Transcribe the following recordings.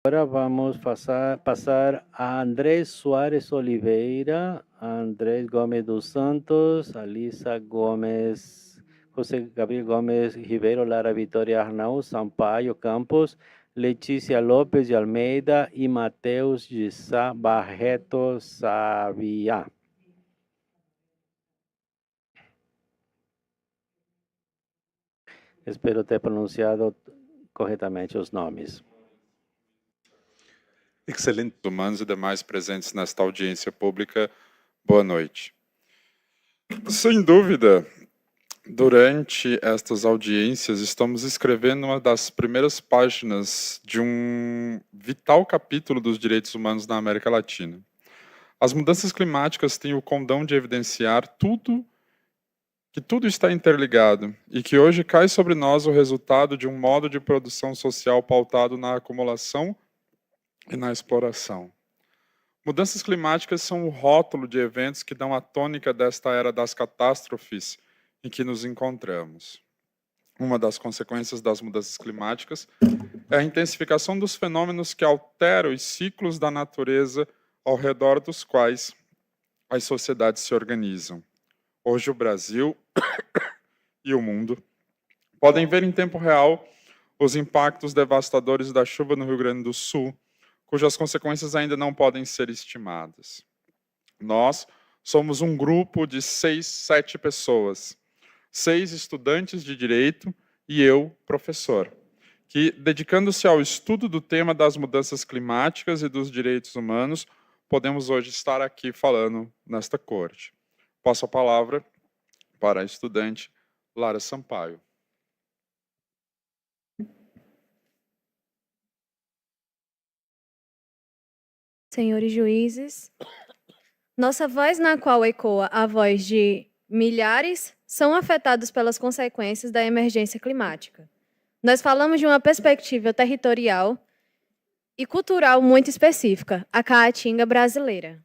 Agora vamos passar a Andrés Soares Oliveira, Andrés Gomes dos Santos, Alisa Gomes, José Gabriel Gomes Ribeiro, Lara Vitória Arnau, Sampaio Campos, Letícia Lopes de Almeida e Mateus de Sá Barreto Sabiá. Espero ter pronunciado corretamente os nomes. Excelente. Humanos e demais presentes nesta audiência pública, boa noite. Sem dúvida, durante estas audiências, estamos escrevendo uma das primeiras páginas de um vital capítulo dos direitos humanos na América Latina. As mudanças climáticas têm o condão de evidenciar que tudo está interligado e que hoje cai sobre nós o resultado de um modo de produção social pautado na acumulação e na exploração. Mudanças climáticas são o rótulo de eventos que dão a tônica desta era das catástrofes em que nos encontramos. Uma das consequências das mudanças climáticas é a intensificação dos fenômenos que alteram os ciclos da natureza ao redor dos quais as sociedades se organizam. Hoje o Brasil e o mundo podem ver em tempo real os impactos devastadores da chuva no Rio Grande do Sul, cujas consequências ainda não podem ser estimadas. Nós somos um grupo de 6, 7 pessoas, 6 estudantes de direito e eu, professor, que, dedicando-se ao estudo do tema das mudanças climáticas e dos direitos humanos, podemos hoje estar aqui falando nesta corte. Passo a palavra para a estudante Lara Sampaio. Senhores juízes, nossa voz na qual ecoa a voz de milhares são afetados pelas consequências da emergência climática. Nós falamos de uma perspectiva territorial e cultural muito específica, a Caatinga brasileira.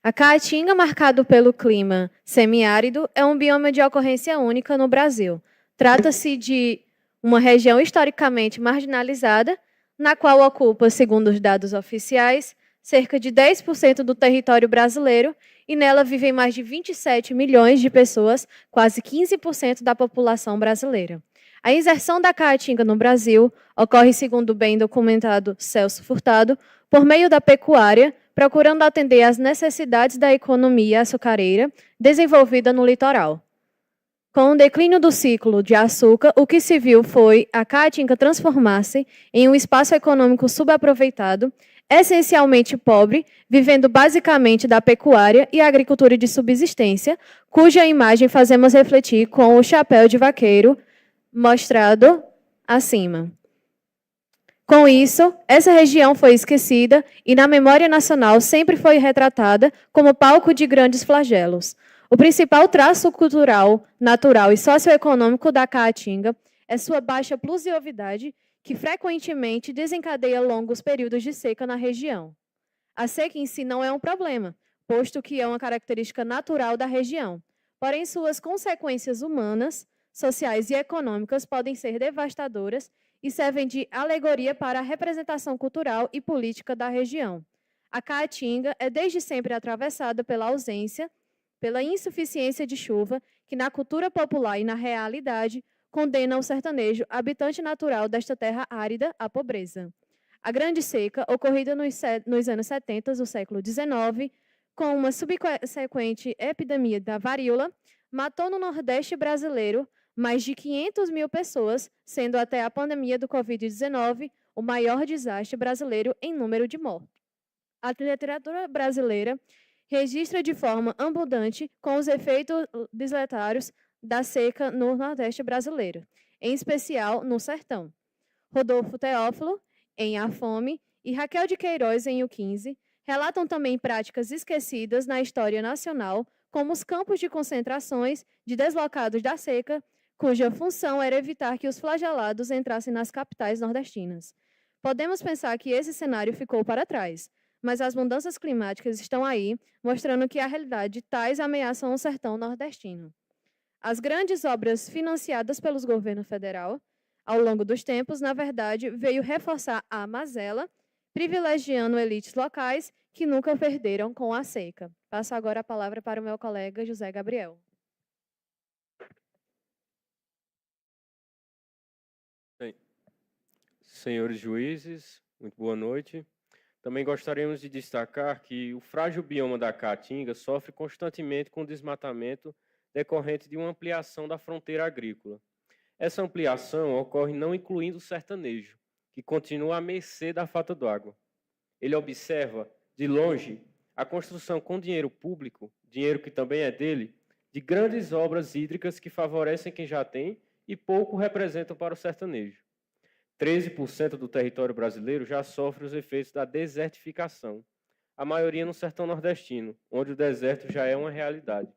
A Caatinga, marcado pelo clima semiárido, é um bioma de ocorrência única no Brasil. Trata-se de uma região historicamente marginalizada, na qual ocupa, segundo os dados oficiais, cerca de 10% do território brasileiro, e nela vivem mais de 27 milhões de pessoas, quase 15% da população brasileira. A inserção da Caatinga no Brasil ocorre, segundo o bem documentado Celso Furtado, por meio da pecuária, procurando atender às necessidades da economia açucareira desenvolvida no litoral. Com o declínio do ciclo de açúcar, o que se viu foi a Caatinga transformar-se em um espaço econômico subaproveitado, essencialmente pobre, vivendo basicamente da pecuária e agricultura de subsistência, cuja imagem fazemos refletir com o chapéu de vaqueiro mostrado acima. Com isso, essa região foi esquecida e na memória nacional sempre foi retratada como palco de grandes flagelos. O principal traço cultural, natural e socioeconômico da Caatinga é sua baixa pluviosidade, que frequentemente desencadeia longos períodos de seca na região. A seca em si não é um problema, posto que é uma característica natural da região. Porém, suas consequências humanas, sociais e econômicas podem ser devastadoras e servem de alegoria para a representação cultural e política da região. A Caatinga é desde sempre atravessada pela ausência, pela insuficiência de chuva, que na cultura popular e na realidade condena o sertanejo, habitante natural desta terra árida, à pobreza. A grande seca, ocorrida nos anos 70 do século XIX, com uma subsequente epidemia da varíola, matou no Nordeste brasileiro mais de 500 mil pessoas, sendo até a pandemia do Covid-19 o maior desastre brasileiro em número de mortes. A literatura brasileira registra de forma abundante com os efeitos desletários da seca no Nordeste brasileiro, em especial no Sertão. Rodolfo Teófilo, em A Fome, e Raquel de Queiroz, em O 15, relatam também práticas esquecidas na história nacional, como os campos de concentrações de deslocados da seca, cuja função era evitar que os flagelados entrassem nas capitais nordestinas. Podemos pensar que esse cenário ficou para trás, mas as mudanças climáticas estão aí, mostrando que a realidade de tais ameaçam o sertão nordestino. As grandes obras financiadas pelos governos federal, ao longo dos tempos, na verdade, veio reforçar a mazela privilegiando elites locais que nunca perderam com a seca. Passo agora a palavra para o meu colega José Gabriel. Bem, senhores juízes, muito boa noite. Também gostaríamos de destacar que o frágil bioma da Caatinga sofre constantemente com desmatamento decorrente de uma ampliação da fronteira agrícola. Essa ampliação ocorre não incluindo o sertanejo, que continua à mercê da falta d'água. Ele observa, de longe, a construção com dinheiro público, dinheiro que também é dele, de grandes obras hídricas que favorecem quem já tem e pouco representam para o sertanejo. 13% do território brasileiro já sofre os efeitos da desertificação, a maioria no sertão nordestino, onde o deserto já é uma realidade.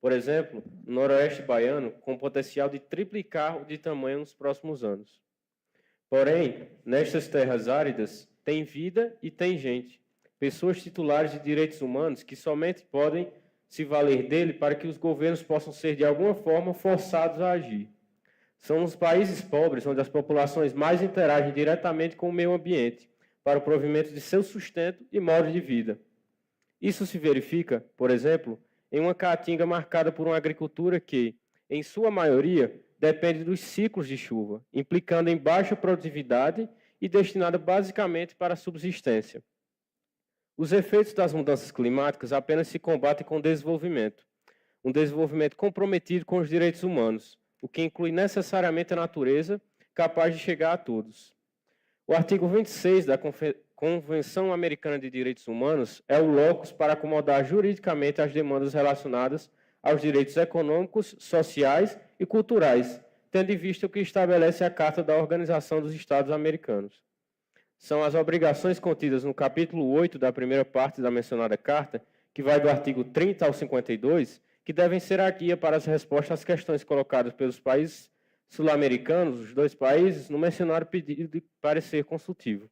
Por exemplo, no noroeste baiano, com potencial de triplicar o de tamanho nos próximos anos. Porém, nestas terras áridas, tem vida e tem gente, pessoas titulares de direitos humanos que somente podem se valer dele para que os governos possam ser, de alguma forma, forçados a agir. São nos países pobres onde as populações mais interagem diretamente com o meio ambiente para o provimento de seu sustento e modo de vida. Isso se verifica, por exemplo, em uma Caatinga marcada por uma agricultura que, em sua maioria, depende dos ciclos de chuva, implicando em baixa produtividade e destinada basicamente para a subsistência. Os efeitos das mudanças climáticas apenas se combatem com desenvolvimento, um desenvolvimento comprometido com os direitos humanos, o que inclui necessariamente a natureza, capaz de chegar a todos. O artigo 26 da Convenção Americana de Direitos Humanos é o locus para acomodar juridicamente as demandas relacionadas aos direitos econômicos, sociais e culturais, tendo em vista o que estabelece a Carta da Organização dos Estados Americanos. São as obrigações contidas no capítulo 8 da primeira parte da mencionada Carta, que vai do artigo 30 ao 52, que devem ser a guia para as respostas às questões colocadas pelos países sul-americanos, os dois países, no mencionado pedido de parecer consultivo.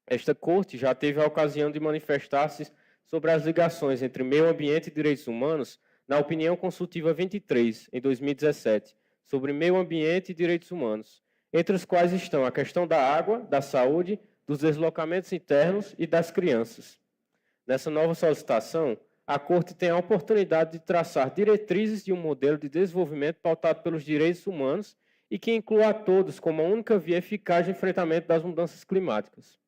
Esta Corte já teve a ocasião de manifestar-se sobre as ligações entre meio ambiente e direitos humanos na opinião consultiva 23, em 2017, sobre meio ambiente e direitos humanos, entre os quais estão a questão da água, da saúde, dos deslocamentos internos e das crianças. Nessa nova solicitação, a Corte tem a oportunidade de traçar diretrizes de um modelo de desenvolvimento pautado pelos direitos humanos e que inclua a todos como a única via eficaz de enfrentamento das mudanças climáticas.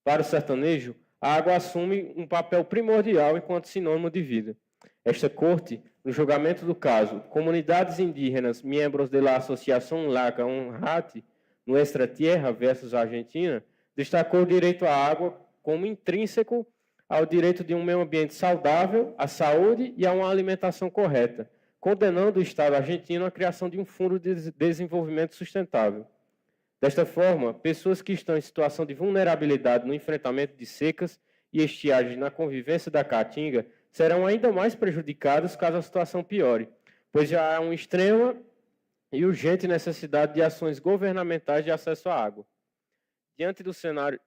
Para o sertanejo, a água assume um papel primordial enquanto sinônimo de vida. Esta Corte, no julgamento do caso Comunidades Indígenas Miembros de la Associação Laca Honrati, no Extra Tierra versus Argentina, destacou o direito à água como intrínseco ao direito de um meio ambiente saudável, à saúde e a uma alimentação correta, condenando o Estado argentino à criação de um fundo de desenvolvimento sustentável. Desta forma, pessoas que estão em situação de vulnerabilidade no enfrentamento de secas e estiagens na convivência da Caatinga serão ainda mais prejudicadas caso a situação piore, pois já há uma extrema e urgente necessidade de ações governamentais de acesso à água. Diante do cenário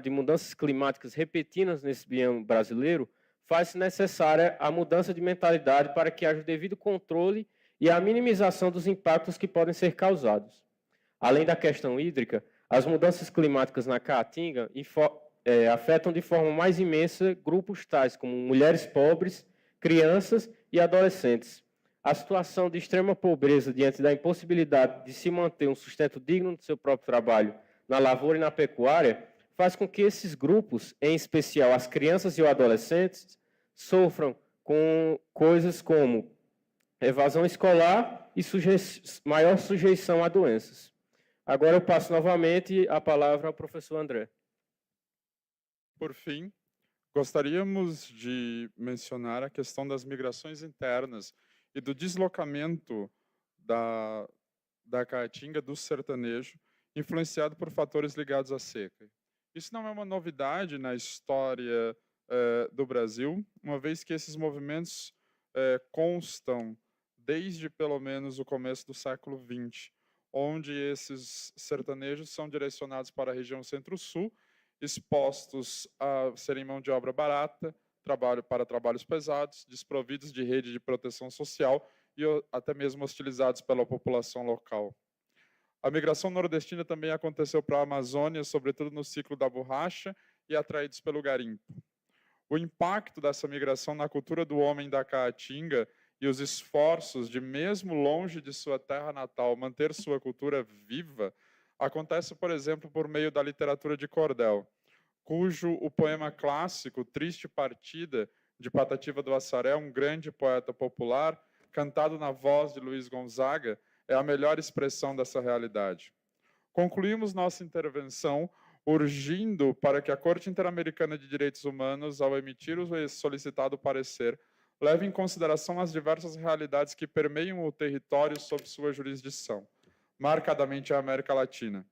de mudanças climáticas repetidas nesse bioma brasileiro, faz-se necessária a mudança de mentalidade para que haja o devido controle e a minimização dos impactos que podem ser causados. Além da questão hídrica, as mudanças climáticas na Caatinga afetam de forma mais imensa grupos tais como mulheres pobres, crianças e adolescentes. A situação de extrema pobreza diante da impossibilidade de se manter um sustento digno do seu próprio trabalho na lavoura e na pecuária, faz com que esses grupos, em especial as crianças e os adolescentes, sofram com coisas como evasão escolar e maior sujeição a doenças. Agora eu passo novamente a palavra ao professor André. Por fim, gostaríamos de mencionar a questão das migrações internas e do deslocamento da Caatinga do sertanejo, influenciado por fatores ligados à seca. Isso não é uma novidade na história do Brasil, uma vez que esses movimentos constam desde pelo menos o começo do século XX, onde esses sertanejos são direcionados para a região centro-sul, expostos a serem mão de obra barata, para trabalhos pesados, desprovidos de rede de proteção social e até mesmo hostilizados pela população local. A migração nordestina também aconteceu para a Amazônia, sobretudo no ciclo da borracha e atraídos pelo garimpo. O impacto dessa migração na cultura do homem da Caatinga e os esforços de, mesmo longe de sua terra natal, manter sua cultura viva, acontece, por exemplo, por meio da literatura de cordel, cujo o poema clássico Triste Partida, de Patativa do Assaré, um grande poeta popular, cantado na voz de Luiz Gonzaga, é a melhor expressão dessa realidade. Concluímos nossa intervenção urgindo para que a Corte Interamericana de Direitos Humanos, ao emitir o solicitado parecer, leve em consideração as diversas realidades que permeiam o território sob sua jurisdição, marcadamente a América Latina,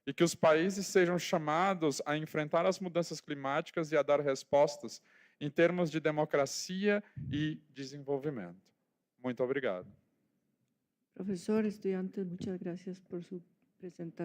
e que os países sejam chamados a enfrentar as mudanças climáticas e a dar respostas em termos de democracia e desenvolvimento. Muito obrigado. Profesor, estudiantes, muchas gracias por su presentación.